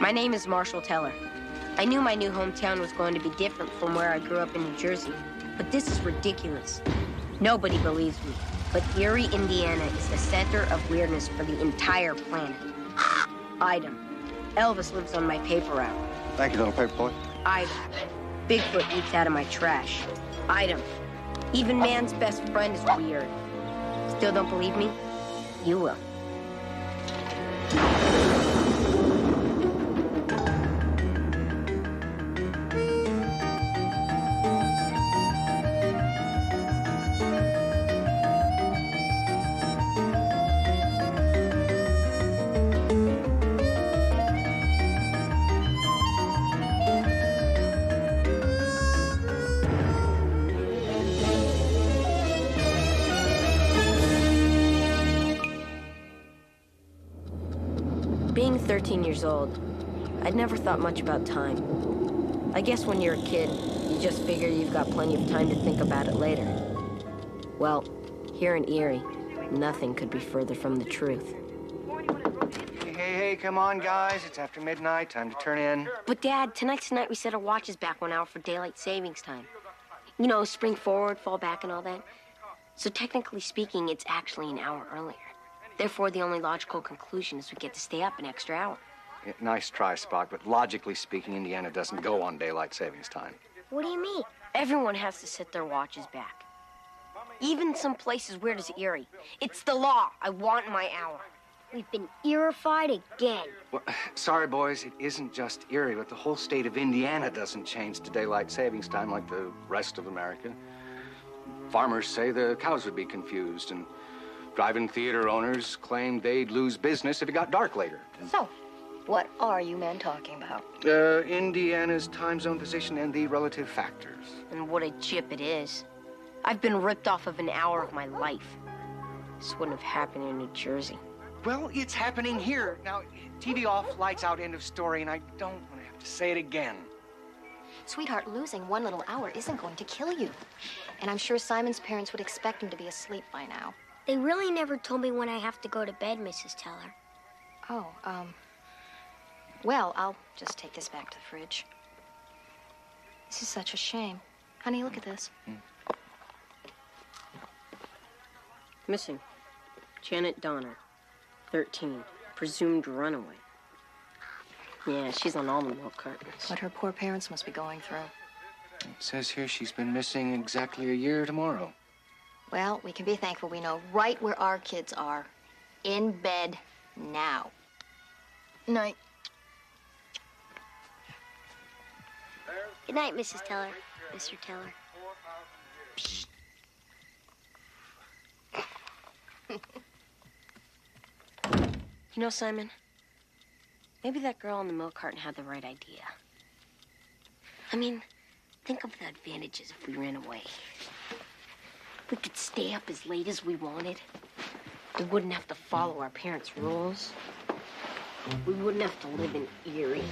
My name is Marshall Teller. I knew my new hometown was going to be different from where I grew up in New Jersey, but this is ridiculous. Nobody believes me, but Eerie, Indiana is the center of weirdness for the entire planet. Item. Elvis lives on my paper route. Thank you, little paper boy. Item. Bigfoot eats out of my trash. Item. Even man's best friend is weird. Still don't believe me? You will. Being 13 years old, I'd never thought much about time. I guess when you're a kid, you just figure you've got plenty of time to think about it later. Well, here in Eerie, nothing could be further from the truth. Hey, come on, guys. It's after midnight. Time to turn in. But, Dad, tonight's the night we set our watches back 1 hour for daylight savings time. You know, spring forward, fall back, and all that. So technically speaking, it's actually an hour earlier. Therefore, the only logical conclusion is we get to stay up an extra hour. Yeah, nice try, Spock, but logically speaking, Indiana doesn't go on daylight savings time. What do you mean? Everyone has to set their watches back. Even some places weird as Eerie. It's the law. I want my hour. We've been Eerified again. Well, sorry, boys, it isn't just Eerie, but the whole state of Indiana doesn't change to daylight savings time like the rest of America. Farmers say the cows would be confused, and drive-in theater owners claimed they'd lose business if it got dark later. So, what are you men talking about? Indiana's time zone position and the relative factors. And what a chip it is. I've been ripped off of an hour of my life. This wouldn't have happened in New Jersey. Well, it's happening here. Now, TV off, lights out, end of story, and I don't want to have to say it again. Sweetheart, losing 1 little hour isn't going to kill you. And I'm sure Simon's parents would expect him to be asleep by now. They really never told me when I have to go to bed, Mrs. Teller. Oh, well, I'll just take this back to the fridge. This is such a shame. Honey, look at this. Missing. Janet Donner, 13, presumed runaway. Yeah, she's on all the milk cartons. What her poor parents must be going through. It says here she's been missing exactly a year tomorrow. Well, we can be thankful we know right where our kids are. In bed now. Night. Good night, Mrs. Teller. Mr. Teller. Psst. You know, Simon, maybe that girl in the milk carton had the right idea. I mean, think of the advantages if we ran away. We could stay up as late as we wanted. We wouldn't have to follow our parents' rules. We wouldn't have to live in Eerie.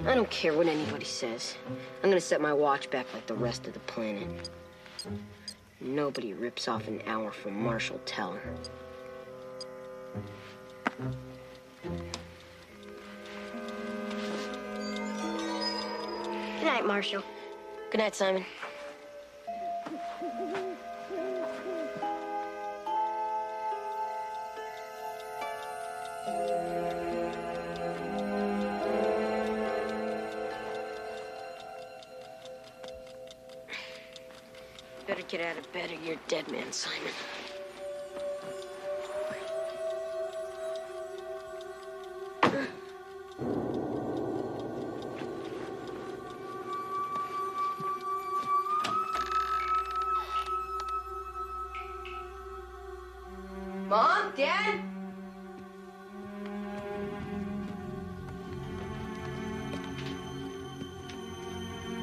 I don't care what anybody says. I'm gonna set my watch back like the rest of the planet. Nobody rips off an hour from Marshall Teller. Good night, Marshall. Good night, Simon. Better get out of bed or you're dead man, Simon. Mom? Dad?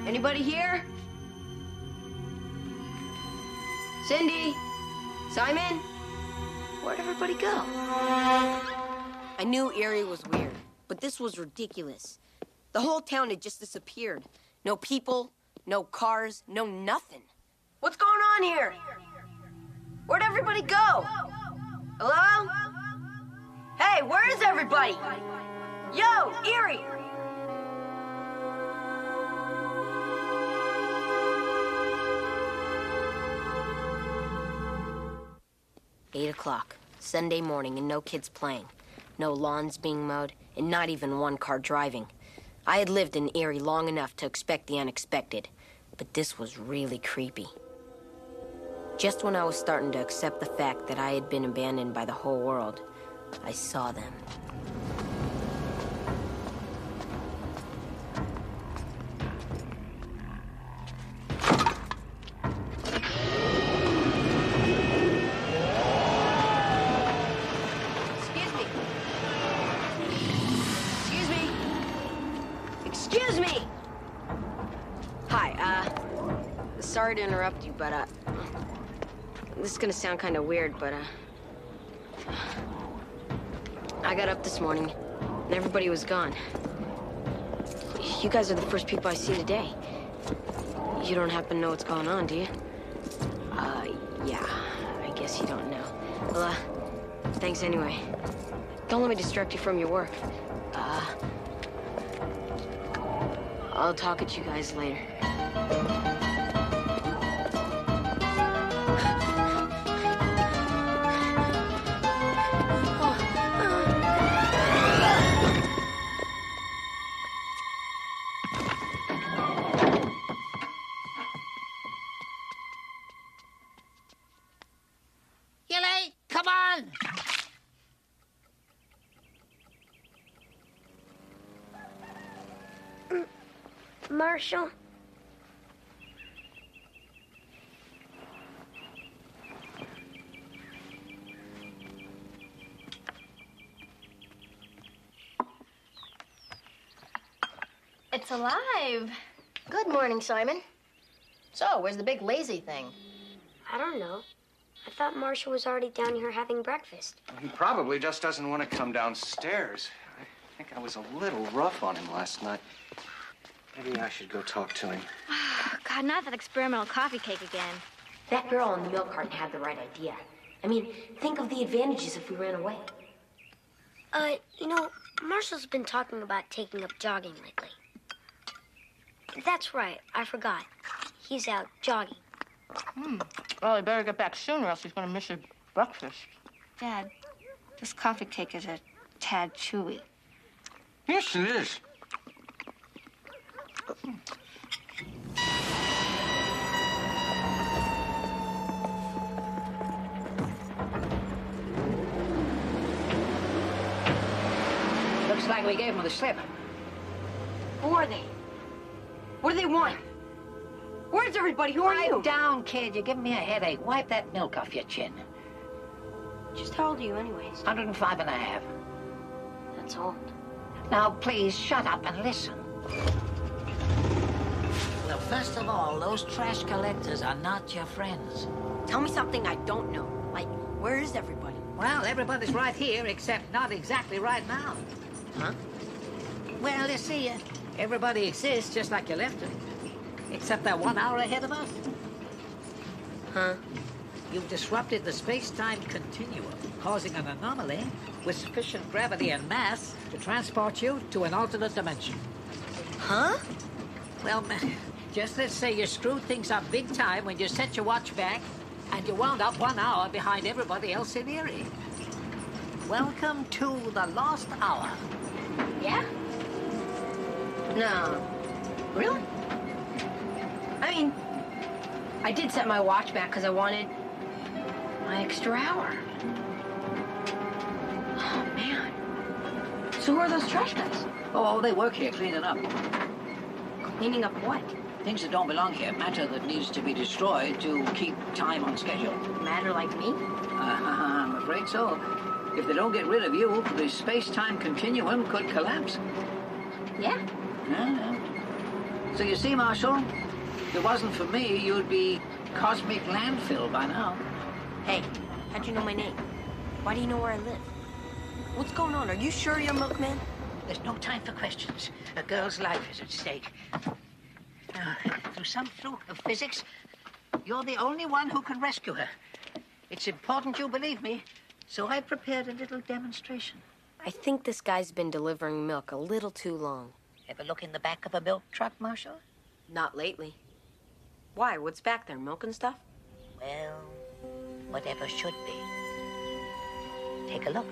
Anybody here? Cindy? Simon? Where'd everybody go? I knew Eerie was weird, but this was ridiculous. The whole town had just disappeared. No people, no cars, no nothing. What's going on here? Where'd everybody go? Hello? Hey, where is everybody? Yo, Eerie! Eight o'clock, Sunday morning, and no kids playing. No lawns being mowed, and not even one car driving. I had lived in Eerie long enough to expect the unexpected, but this was really creepy. Just when I was starting to accept the fact that I had been abandoned by the whole world, I saw them. Excuse me! Hi, sorry to interrupt you, but, this is gonna sound kind of weird, but, I got up this morning, and everybody was gone. You guys are the first people I see today. You don't happen to know what's going on, do you? Yeah, I guess you don't know. Well, thanks anyway. Don't let me distract you from your work. I'll talk at you guys later. Eerie, come on! Marshall? It's alive. Good morning, Simon. So, where's the big lazy thing? I don't know. I thought Marshall was already down here having breakfast. He probably just doesn't want to come downstairs. I think I was a little rough on him last night. Maybe I should go talk to him. God, not that experimental coffee cake again. That girl in the milk carton had the right idea. I mean, think of the advantages if we ran away. Marshall's been talking about taking up jogging lately. That's right, I forgot. He's out jogging. Well, he better get back soon or else he's gonna miss his breakfast. Dad, this coffee cake is a tad chewy. Yes, it is. Looks like we gave him the slip. Who are they? What do they want? Where's everybody? Who are you? Pipe down, kid. You're giving me a headache. Wipe that milk off your chin. Just how old are you anyways? 105 and a half. That's old. Now, please, shut up and listen. Well, first of all, those trash collectors are not your friends. Tell me something I don't know. Like, where is everybody? Well, everybody's right here, except not exactly right now. Huh? Well, you see, everybody exists just like you left it. Except they're 1 hour ahead of us. Huh? You've disrupted the space-time continuum, causing an anomaly with sufficient gravity and mass to transport you to an alternate dimension. Huh? Well, just let's say you screwed things up big time when you set your watch back and you wound up 1 hour behind everybody else in Eerie. Welcome to the lost hour. Yeah? No. Really? I mean, I did set my watch back because I wanted my extra hour. Oh, man. So who are those trash guys? Oh, they work here cleaning up. Cleaning up what? Things that don't belong here, matter that needs to be destroyed to keep time on schedule. Matter like me? I'm afraid so. If they don't get rid of you, the space-time continuum could collapse. Yeah? Yeah. So you see, Marshall, if it wasn't for me, you'd be cosmic landfill by now. Hey, how'd you know my name? Why do you know where I live? What's going on? Are you sure you're Milkman? There's no time for questions. A girl's life is at stake. Through some fluke of physics, you're the only one who can rescue her. It's important you believe me, so I prepared a little demonstration. I think this guy's been delivering milk a little too long. Ever look in the back of a milk truck, Marshall? Not lately. Why? What's back there? Milk and stuff? Well, whatever should be. Take a look.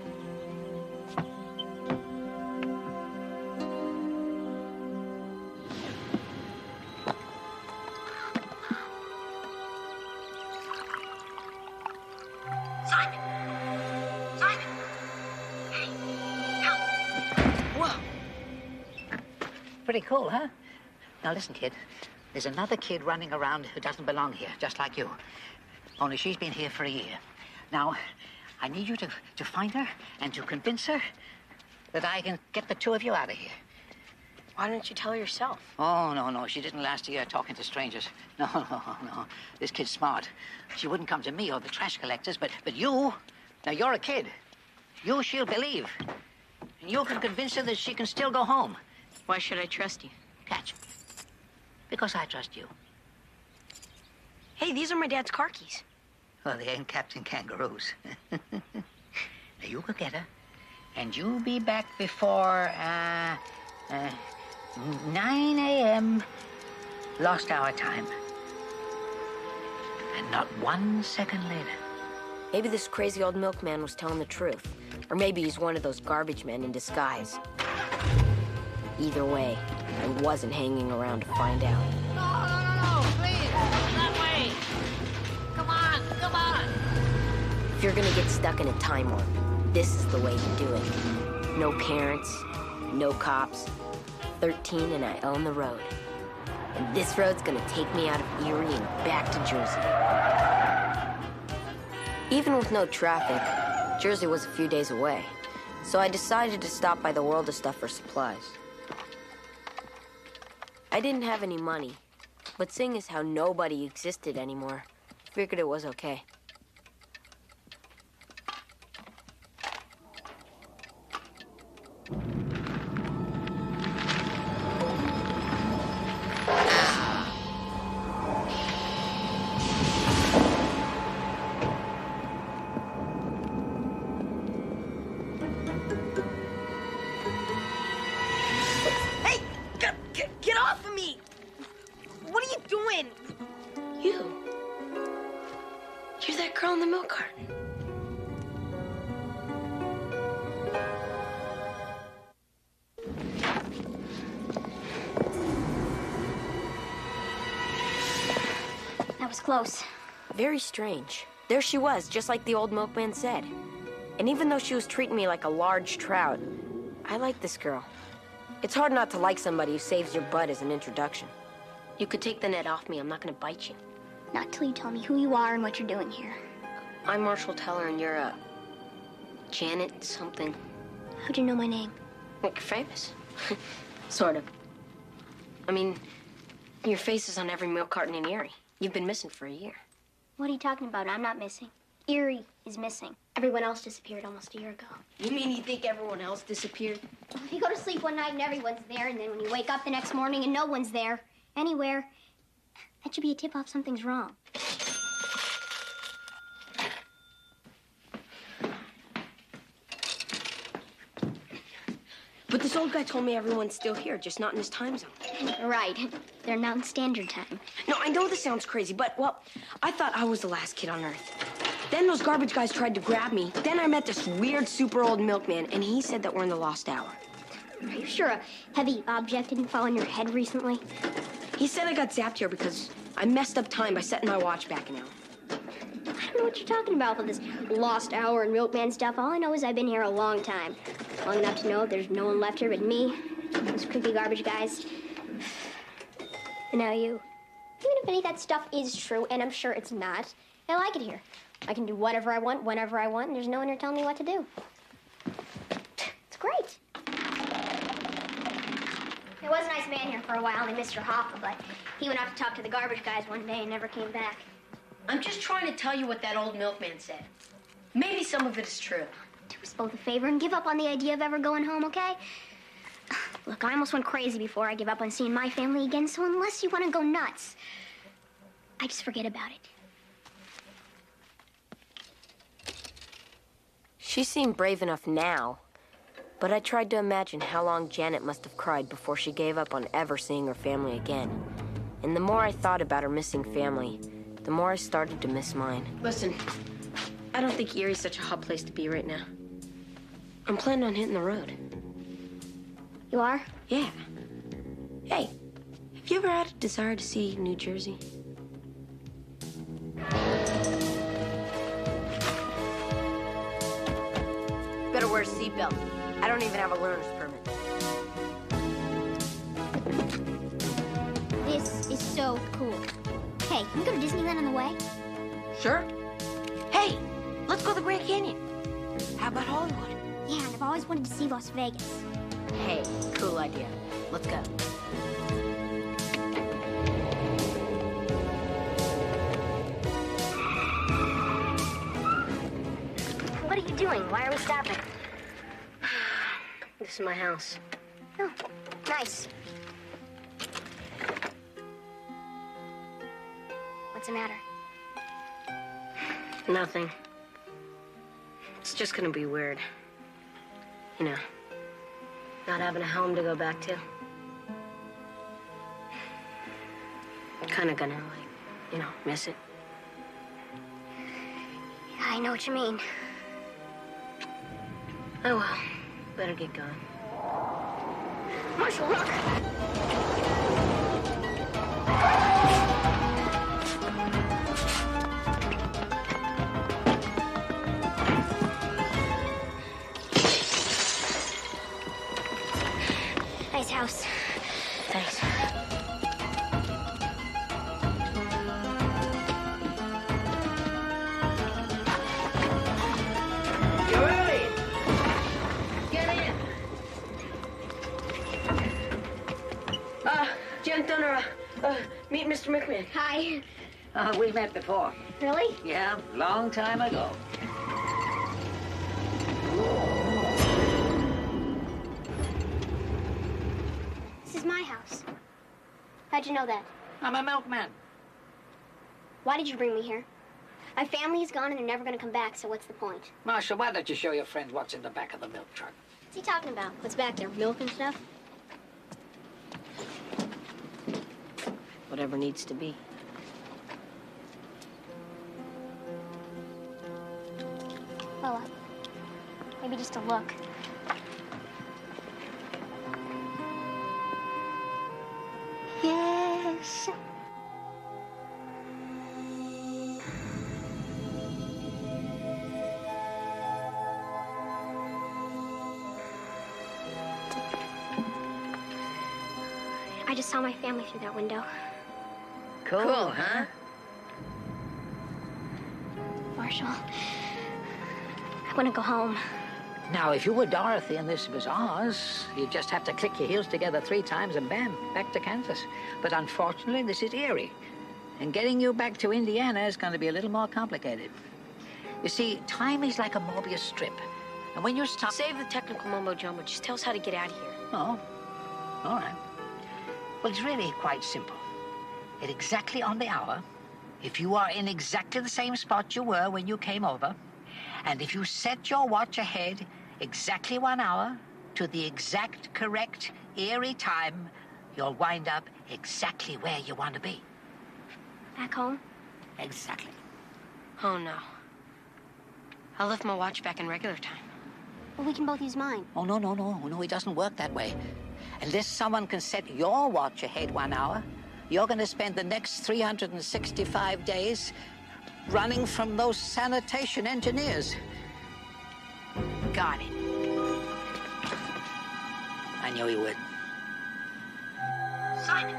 Simon! Simon! Hey, help! Whoa! Pretty cool, huh? Now listen, kid. There's another kid running around who doesn't belong here, just like you. Only she's been here for a year. Now, I need you to find her and to convince her that I can get the two of you out of here. Why don't you tell her yourself? Oh, no. She didn't last a year talking to strangers. No. This kid's smart. She wouldn't come to me or the trash collectors, but you, now you're a kid. She'll believe. And you can convince her that she can still go home. Why should I trust you? Catch. Because I trust you. Hey, these are my dad's car keys. Well, they ain't Captain Kangaroos. Now, you go get her, and you'll be back before, 9 a.m. lost hour time. And not 1 second later. Maybe this crazy old milkman was telling the truth. Or maybe he's one of those garbage men in disguise. Either way, I wasn't hanging around to find out. No, please, that way. Come on. If you're gonna get stuck in a time warp, this is the way to do it. No parents, no cops, 13 and I own the road. And this road's gonna take me out of Eerie and back to Jersey. Even with no traffic, Jersey was a few days away. So I decided to stop by the World of Stuff for supplies. I didn't have any money, but seeing as how nobody existed anymore, figured it was okay. Hey! Get off of me! What are you doing? You're that girl in the milk carton. That was close. Very strange. There she was, just like the old milkman said. And even though she was treating me like a large trout, I like this girl. It's hard not to like somebody who saves your butt as an introduction. You could take the net off me. I'm not gonna bite you. Not till you tell me who you are and what you're doing here. I'm Marshall Teller, and you're, Janet something. How'd you know my name? Like you're famous. Sort of. I mean, your face is on every milk carton in Eerie. You've been missing for a year. What are you talking about? I'm not missing. Eerie is missing. Everyone else disappeared almost a year ago. You mean you think everyone else disappeared? If you go to sleep one night and everyone's there, and then when you wake up the next morning and no one's there, anywhere, that should be a tip-off something's wrong. But this old guy told me everyone's still here, just not in his time zone. Right. They're Mountain Standard Time. No, I know this sounds crazy, but, well, I thought I was the last kid on Earth. Then those garbage guys tried to grab me. Then I met this weird, super old milkman, and he said that we're in the lost hour. Are you sure a heavy object didn't fall on your head recently? He said I got zapped here because I messed up time by setting my watch back an hour. I don't know what you're talking about with this lost hour and milkman stuff. All I know is I've been here a long time. Long enough to know there's no one left here but me, those creepy garbage guys, and now you. Even if any of that stuff is true, and I'm sure it's not, I like it here. I can do whatever I want, whenever I want, and there's no one here telling me what to do. It's great. There was a nice man here for a while named Mr. Hoffa, but he went out to talk to the garbage guys one day and never came back. I'm just trying to tell you what that old milkman said. Maybe some of it is true. Do us both a favor and give up on the idea of ever going home, okay? Look, I almost went crazy before I give up on seeing my family again, so unless you want to go nuts, I just forget about it. She seemed brave enough now, But I tried to imagine how long Janet must have cried before she gave up on ever seeing her family again. And the more I thought about her missing family, the more I started to miss mine. Listen, I don't think Eerie's such a hot place to be right now. I'm planning on hitting the road. You are? Yeah. Hey, have you ever had a desire to see New Jersey? Better wear a seatbelt. I don't even have a learner's permit. This is so cool. Hey, can we go to Disneyland on the way? Sure. Hey, let's go to the Grand Canyon. How about Hollywood? Yeah, and I've always wanted to see Las Vegas. Hey, cool idea. Let's go. What are you doing? Why are we stopping? This is my house. Oh, nice. What's the matter? Nothing. It's just gonna be weird. You know, not having a home to go back to. Kinda gonna, like, you know, miss it. I know what you mean. Oh well, better get going. Marshall, look! Nice house. Thanks. You're early. Get in. Jen Thunder, meet Mr. McMahon. Hi. We met before. Really? Yeah, long time ago. This is my house. How'd you know that? I'm a milkman. Why did you bring me here? My family is gone and they're never gonna come back, so what's the point? Marshall, why don't you show your friends what's in the back of the milk truck? What's he talking about? What's back there? Milk and stuff? Whatever needs to be. Well, maybe just a look. Yes. I just saw my family through that window. Cool, huh? Marshall, I want to go home. Now, if you were Dorothy and this was Oz, you'd just have to click your heels together 3 times and bam, back to Kansas. But unfortunately, this is Eerie. And getting you back to Indiana is going to be a little more complicated. You see, time is like a Mobius strip. And when you stop... Save the technical mumbo-jumbo. Just tell us how to get out of here. Oh, all right. Well, it's really quite simple. At exactly on the hour, if you are in exactly the same spot you were when you came over, and if you set your watch ahead exactly 1 hour to the exact correct Eerie time, you'll wind up exactly where you want to be. Back home? Exactly. Oh, no. I left my watch back in regular time. Well, we can both use mine. Oh, no, it doesn't work that way. Unless someone can set your watch ahead 1 hour, you're going to spend the next 365 days running from those sanitation engineers. Got it. I knew you would. Simon!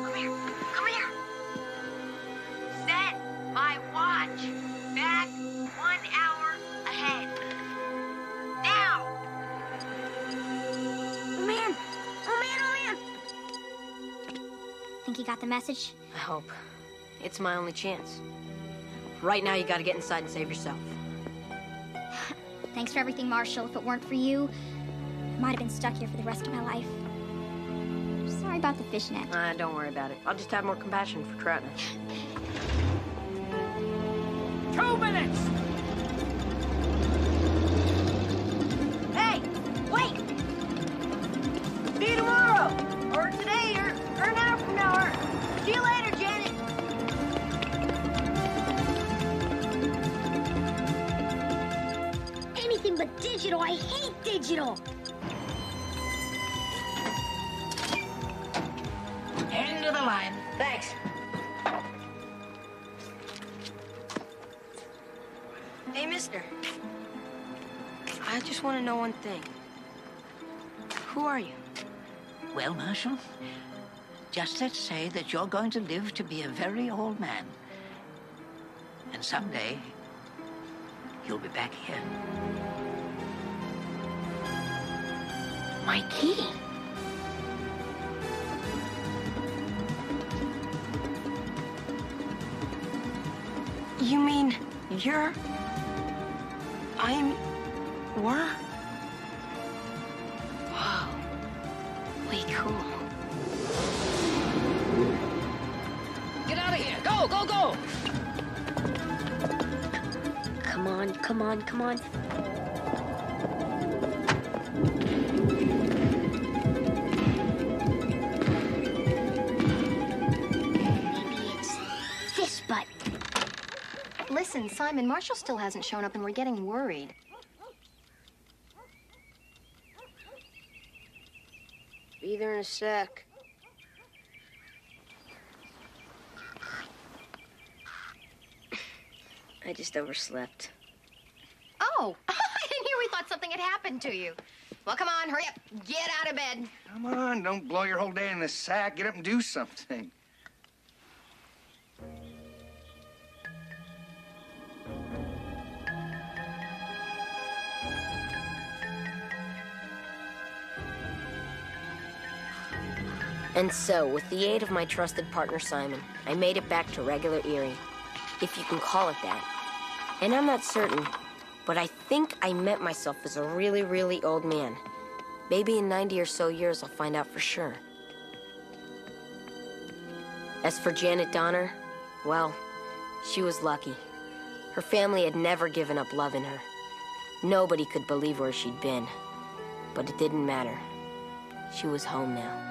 Come here. Come here. Set my watch back 1 hour ahead. Now! Oh, man! Oh, man! Oh, man! Think you got the message? I hope. It's my only chance. Right now, you gotta get inside and save yourself. Thanks for everything, Marshall. If it weren't for you, I might have been stuck here for the rest of my life. Sorry about the fishnet. Don't worry about it. I'll just have more compassion for Troutman. 2 minutes! Hey! I hate digital. End of the line. Thanks. Hey, mister. I just want to know one thing. Who are you? Well, Marshal, just let's say that you're going to live to be a very old man. And someday, you'll be back here. My key. You mean you're... We're... Wow. Way cool. Get out of here! Go, go, go! Come on, come on, come on. Maybe it's this button. Listen, Simon, Marshall still hasn't shown up and we're getting worried. Be there in a sec. I just overslept. Oh, I didn't hear we thought something had happened to you. Well, come on, hurry up. Get out of bed. Come on, don't blow your whole day in the sack. Get up and do something. And so, with the aid of my trusted partner Simon, I made it back to regular Eerie, if you can call it that. And I'm not certain, but I think I met myself as a really, really old man. Maybe in 90 or so years I'll find out for sure. As for Janet Donner, well, she was lucky. Her family had never given up loving her. Nobody could believe where she'd been. But it didn't matter. She was home now.